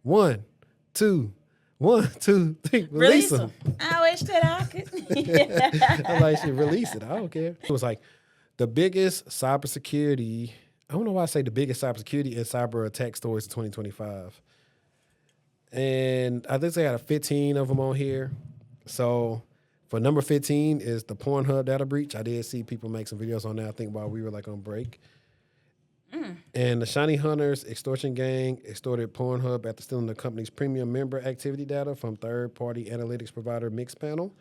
One, two, one, two, three. Release them. I wish that I could. I'm like, she release it. I don't care. It was like the biggest cybersecurity. I don't know why I say the biggest cybersecurity and cyber attack stories in 2025. And I think they had 15 of them on here. So for number 15 is the Pornhub data breach. I did see people make some videos on that, I think, while we were like on break. And the Shiny Hunters extortion gang extorted Pornhub after stealing the company's premium member activity data from third-party analytics provider Mixpanel.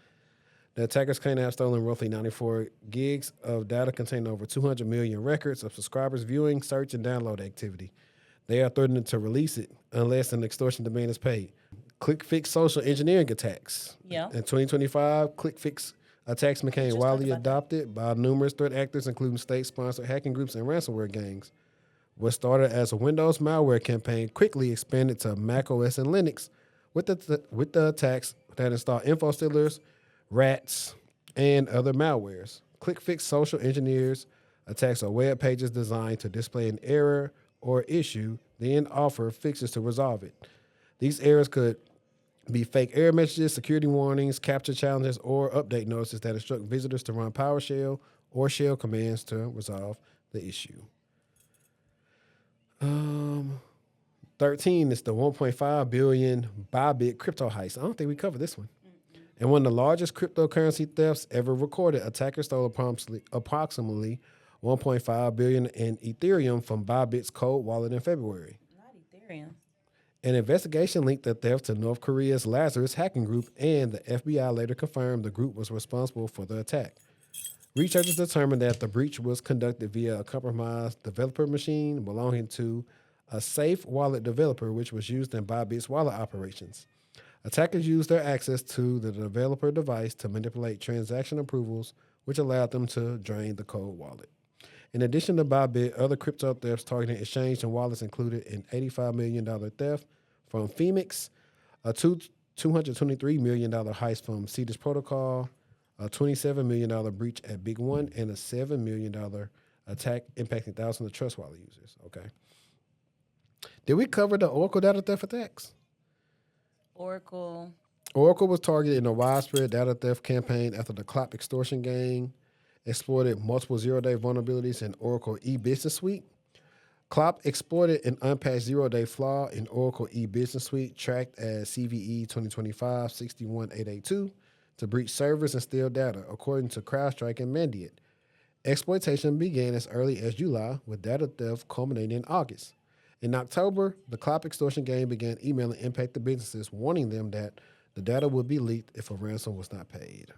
The attackers claim to have stolen roughly 94 gigs of data containing over 200 million records of subscribers' viewing, search, and download activity. They are threatening to release it unless an extortion demand is paid. Clickfix social engineering attacks. Yeah. In 2025, Clickfix attacks became widely adopted by numerous threat actors, including state-sponsored hacking groups and ransomware gangs. What started as a Windows malware campaign quickly expanded to Mac OS and Linux with the attacks that install info stealers, rats, and other malwares. Clickfix social engineers attacks are web pages designed to display an error or issue, then offer fixes to resolve it. These errors could be fake error messages, security warnings, capture challenges, or update notices that instruct visitors to run PowerShell or shell commands to resolve the issue. 13 is the 1.5 billion Bybit crypto heist. I don't think we covered this one. And one of the largest cryptocurrency thefts ever recorded, attackers stole approximately 1.5 billion in Ethereum from Bybit's cold wallet in February. Not Ethereum. An investigation linked the theft to North Korea's Lazarus hacking group, and the FBI later confirmed the group was responsible for the attack. Researchers determined that the breach was conducted via a compromised developer machine belonging to a safe wallet developer, which was used in Bybit's wallet operations. Attackers used their access to the developer device to manipulate transaction approvals, which allowed them to drain the cold wallet. In addition to Bybit, other crypto thefts targeting exchange and wallets included an $85 million theft from Phoenix, a $223 million heist from Cetus Protocol, a $27 million breach at Big One, and a $7 million attack impacting thousands of Trust Wallet users. Okay. Did we cover the Oracle data theft attacks? Oracle was targeted in a widespread data theft campaign after the Clop extortion gang exploited multiple zero-day vulnerabilities in Oracle e-Business Suite. Clop exploited an unpatched zero-day flaw in Oracle e-Business Suite tracked as CVE 2025-61882 to breach servers and steal data, according to CrowdStrike and Mandiant. Exploitation began as early as July, with data theft culminating in August. In October, the Clop extortion gang began emailing impacted businesses, warning them that the data would be leaked if a ransom was not paid.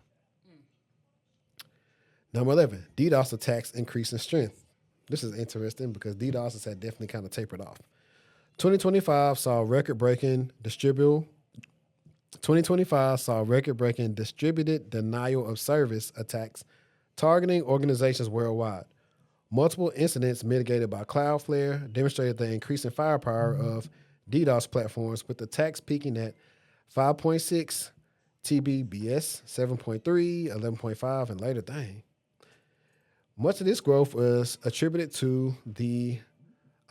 Number 11, DDoS attacks increase in strength. This is interesting because DDoS had definitely kind of tapered off. 2025 saw record-breaking distributed denial of service attacks targeting organizations worldwide. Multiple incidents mitigated by Cloudflare demonstrated the increasing firepower of DDoS platforms, with attacks peaking at 5.6 TBBS, 7.3, 11.5, and later. Dang. Much of this growth was attributed to the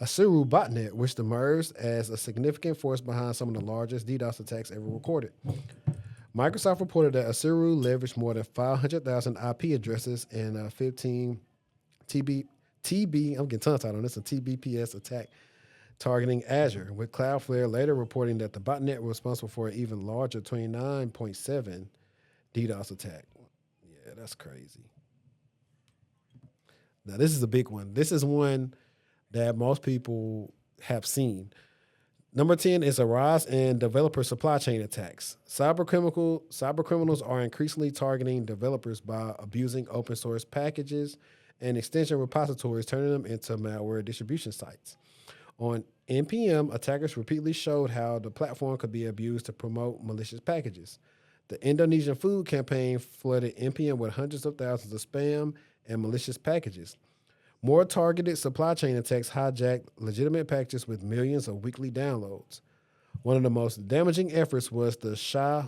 Asiru botnet, which emerged as a significant force behind some of the largest DDoS attacks ever recorded. Microsoft reported that Asiru leveraged more than 500,000 IP addresses in a 15 I'm getting tongue-tied on this, a TBPS attack targeting Azure, with Cloudflare later reporting that the botnet was responsible for an even larger 29.7 DDoS attack. Yeah, that's crazy. Now, this is a big one. This is one that most people have seen. Number 10 is a rise in developer supply chain attacks. Cybercriminals are increasingly targeting developers by abusing open source packages and extension repositories, turning them into malware distribution sites. On NPM, attackers repeatedly showed how the platform could be abused to promote malicious packages. The Indonesian food campaign flooded NPM with hundreds of thousands of spam and malicious packages. More targeted supply chain attacks hijacked legitimate packages with millions of weekly downloads. One of the most damaging efforts was the Shah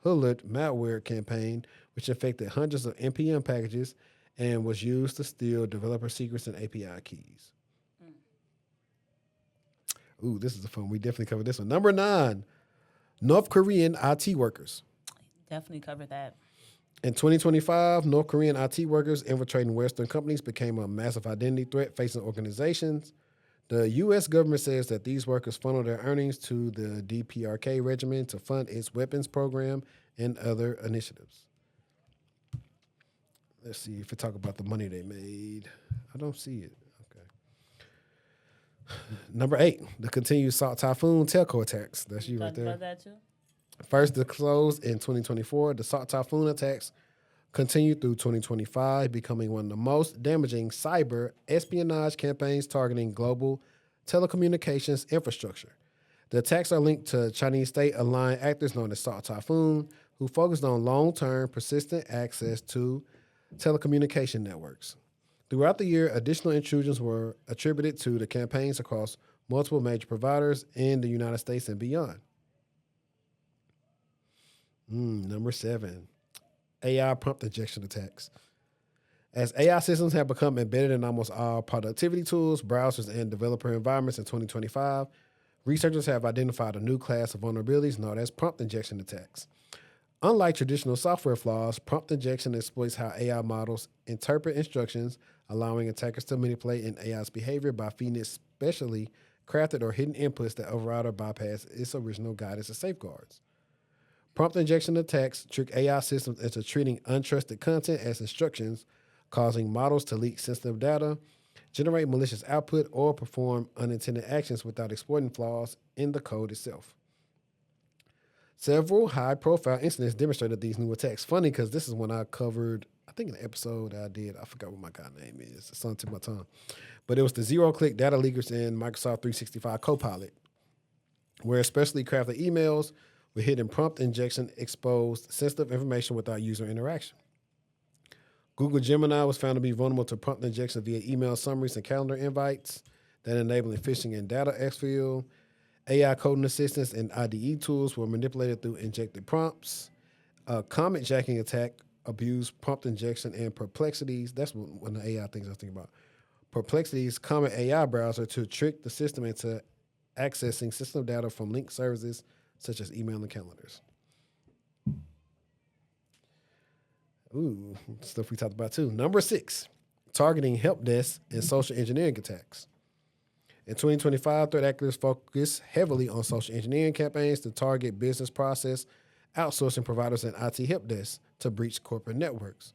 Hulud malware campaign, which infected hundreds of NPM packages and was used to steal developer secrets and API keys. Ooh, this is a fun. We definitely covered this one. Number 9, North Korean IT workers. Definitely covered that. In 2025, North Korean IT workers infiltrating Western companies became a massive identity threat facing organizations. The U.S. government says that these workers funnel their earnings to the DPRK regimen to fund its weapons program and other initiatives. Let's see if we talk about the money they made. I don't see it. Okay. Number 8, the continued Typhoon telco attacks. That's you right Talked there. about that too. First disclosed in 2024, the Typhoon attacks continued through 2025, becoming one of the most damaging cyber espionage campaigns targeting global telecommunications infrastructure. The attacks are linked to Chinese state-aligned actors known as Typhoon, who focused on long-term, persistent access to telecommunication networks. Throughout the year, additional intrusions were attributed to the campaigns across multiple major providers in the United States and beyond. Number 7, AI prompt injection attacks. As AI systems have become embedded in almost all productivity tools, browsers, and developer environments in 2025, researchers have identified a new class of vulnerabilities known as prompt injection attacks. Unlike traditional software flaws, prompt injection exploits how AI models interpret instructions, allowing attackers to manipulate an AI's behavior by feeding it specially crafted or hidden inputs that override or bypass its original guidance and safeguards. Prompt injection attacks trick AI systems into treating untrusted content as instructions, causing models to leak sensitive data, generate malicious output, or perform unintended actions without exploiting flaws in the code itself. Several high-profile incidents demonstrated these new attacks. Funny because this is when I covered, I think in the episode I did, I forgot what my guy name is. It's on the tip of my tongue. But it was the zero-click data leakers in Microsoft 365 Copilot, where especially crafted emails with hidden prompt injection exposed sensitive information without user interaction. Google Gemini was found to be vulnerable to prompt injection via email summaries and calendar invites that enabling phishing and data exfil. AI coding assistants and IDE tools were manipulated through injected prompts. Comment jacking attack abused prompt injection and Perplexity's. That's one of the AI things I was thinking about. Perplexity's Common AI browser to trick the system into accessing system data from linked services such as email and calendars. Ooh, stuff we talked about too. Number 6, targeting help desks and social engineering attacks. In 2025, threat actors focused heavily on social engineering campaigns to target business process outsourcing providers and IT help desks to breach corporate networks.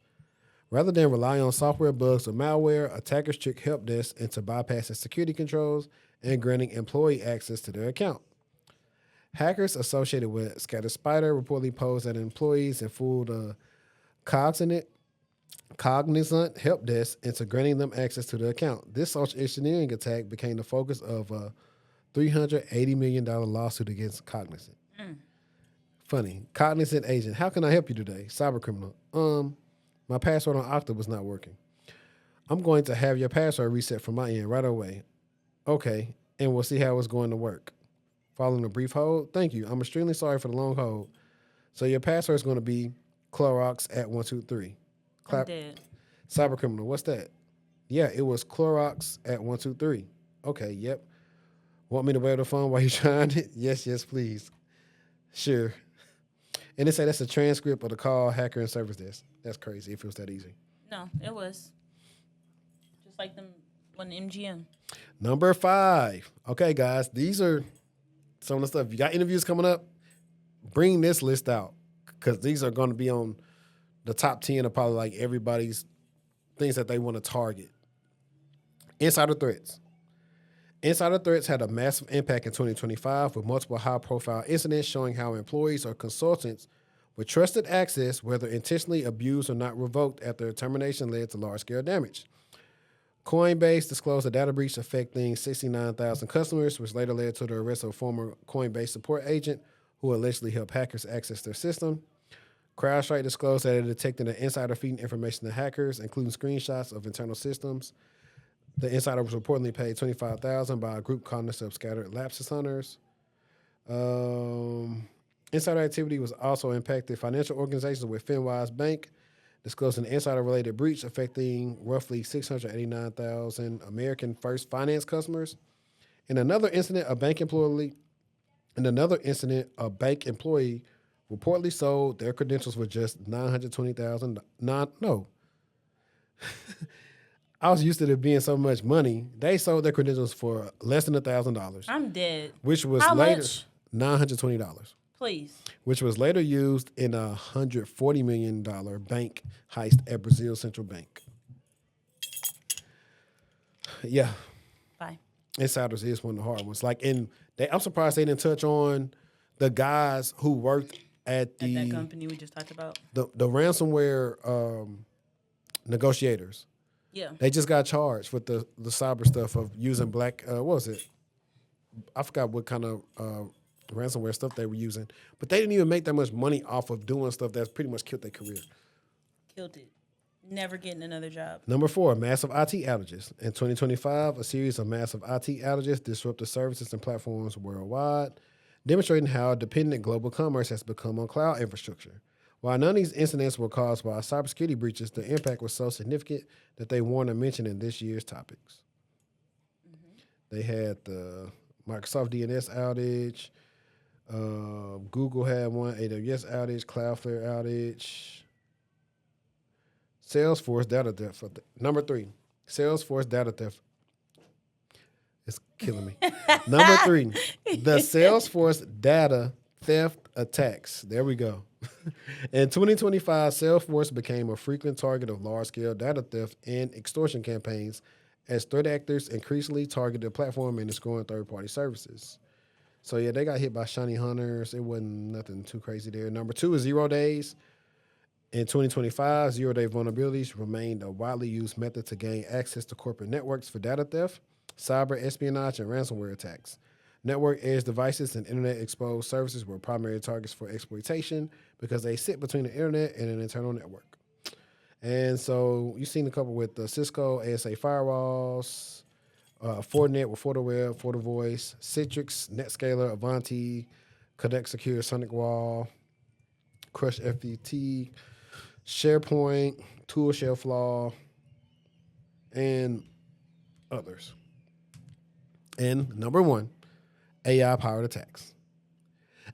Rather than rely on software bugs or malware, attackers trick help desks into bypassing security controls and granting employee access to their account. Hackers associated with ScatterSpider reportedly posed at employees and fooled a cognizant help desk into granting them access to the account. This social engineering attack became the focus of a $380 million lawsuit against Cognizant. Funny. Cognizant agent. How can I help you today? Cybercriminal. My password on Okta was not working. I'm going to have your password reset from my end right away. Okay, and we'll see how it's going to work. Following a brief hold, thank you. I'm extremely sorry for the long hold. So your password is going to be Clorox at 123. I'm dead. Cybercriminal, what's that? Yeah, it was Clorox at 123. Okay, yep. Want me to wave the phone while you're trying it? Yes, please. Sure. And they say that's a transcript of the call, hacker, and service desk. That's crazy if it was that easy. No, it was. Just like them on MGM. Number 5. Okay, guys, these are some of the stuff. If you got interviews coming up, bring this list out because these are going to be on the top 10 of probably like everybody's things that they want to target. Insider threats. Insider threats had a massive impact in 2025 with multiple high-profile incidents showing how employees or consultants with trusted access, whether intentionally abused or not revoked after termination, led to large-scale damage. Coinbase disclosed a data breach affecting 69,000 customers, which later led to the arrest of a former Coinbase support agent who allegedly helped hackers access their system. CrowdStrike disclosed that it detected an insider feeding information to hackers, including screenshots of internal systems. The insider was reportedly paid $25,000 by a group cognizant of scattered lapsus hunters. Insider activity was also impacted financial organizations with FinWise Bank, disclosed an insider-related breach affecting roughly 689,000 American First Finance customers. In another incident, a bank employee reportedly sold their credentials for just $920,000. No, I was used to there being so much money. They sold their credentials for less than $1,000, I'm dead. which was How later much? $920, Please. which was later used in a $140 million bank heist at Brazil Central Bank. Yeah, Bye. insiders is one of the hard ones. I'm surprised they didn't touch on the guys who worked at That company we just talked about. the ransomware negotiators. Yeah. They just got charged with the cyber stuff of using black. What was it? I forgot what kind of ransomware stuff they were using, but they didn't even make that much money off of doing stuff that's pretty much killed their career. Killed it. Never getting another job. Number 4, massive IT outages. In 2025, a series of massive IT outages disrupted services and platforms worldwide, demonstrating how dependent global commerce has become on cloud infrastructure. While none of these incidents were caused by cybersecurity breaches, the impact was so significant that they warrant a mention in this year's topics. They had the Microsoft DNS outage, Google had one, AWS outage, Cloudflare outage, Salesforce data theft. Number 3, Salesforce data theft. It's killing me. Number 3, the Salesforce data theft attacks. There we go. In 2025, Salesforce became a frequent target of large-scale data theft and extortion campaigns as threat actors increasingly targeted the platform and exploring third-party services. So, yeah, they got hit by shiny hunters. It wasn't nothing too crazy there. Number 2 is 0 days. In 2025, zero-day vulnerabilities remained a widely used method to gain access to corporate networks for data theft, cyber espionage, and ransomware attacks. Network edge devices and internet-exposed services were primary targets for exploitation because they sit between the internet and an internal network. And so you've seen a couple with Cisco, ASA firewalls, Fortinet with FortiWeb, FortiVoice, Citrix, NetScaler, Avanti, Connect Secure, SonicWall, Crush FTT, SharePoint, Tool Shelf Law, and others. And number 1, AI-powered attacks.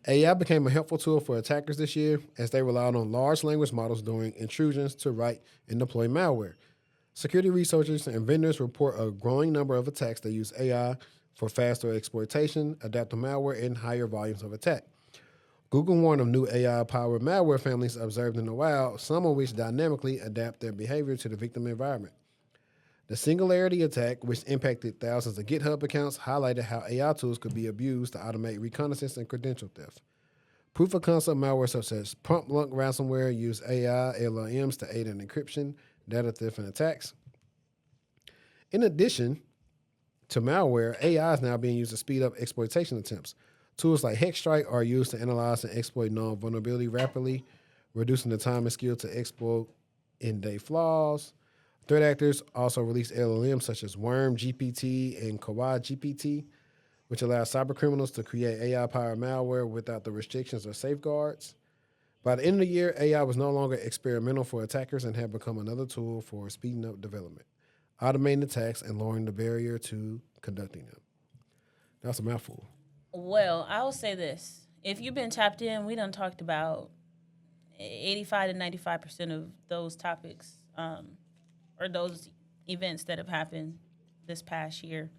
AI became a helpful tool for attackers this year as they relied on large language models during intrusions to write and deploy malware. Security researchers and vendors report a growing number of attacks that use AI for faster exploitation, adaptive malware, and higher volumes of attack. Google warned of new AI-powered malware families observed in the wild, some of which dynamically adapt their behavior to the victim environment. The Singularity attack, which impacted thousands of GitHub accounts, highlighted how AI tools could be abused to automate reconnaissance and credential theft. Proof-of-concept malware such as prompt-lunk ransomware use AI LLMs to aid in encryption, data theft, and attacks. In addition to malware, AI is now being used to speed up exploitation attempts. Tools like Hexstrike are used to analyze and exploit known vulnerability rapidly, reducing the time and skill to exploit in-day flaws. Threat actors also release LLMs such as Worm GPT and Kawaii GPT, which allow cybercriminals to create AI-powered malware without the restrictions or safeguards. By the end of the year, AI was no longer experimental for attackers and had become another tool for speeding up development, automating attacks, and lowering the barrier to conducting them. That's a mouthful. Well, I'll say this. If you've been tapped in, we done talked about 85 to 95% of those topics or those events that have happened this past year.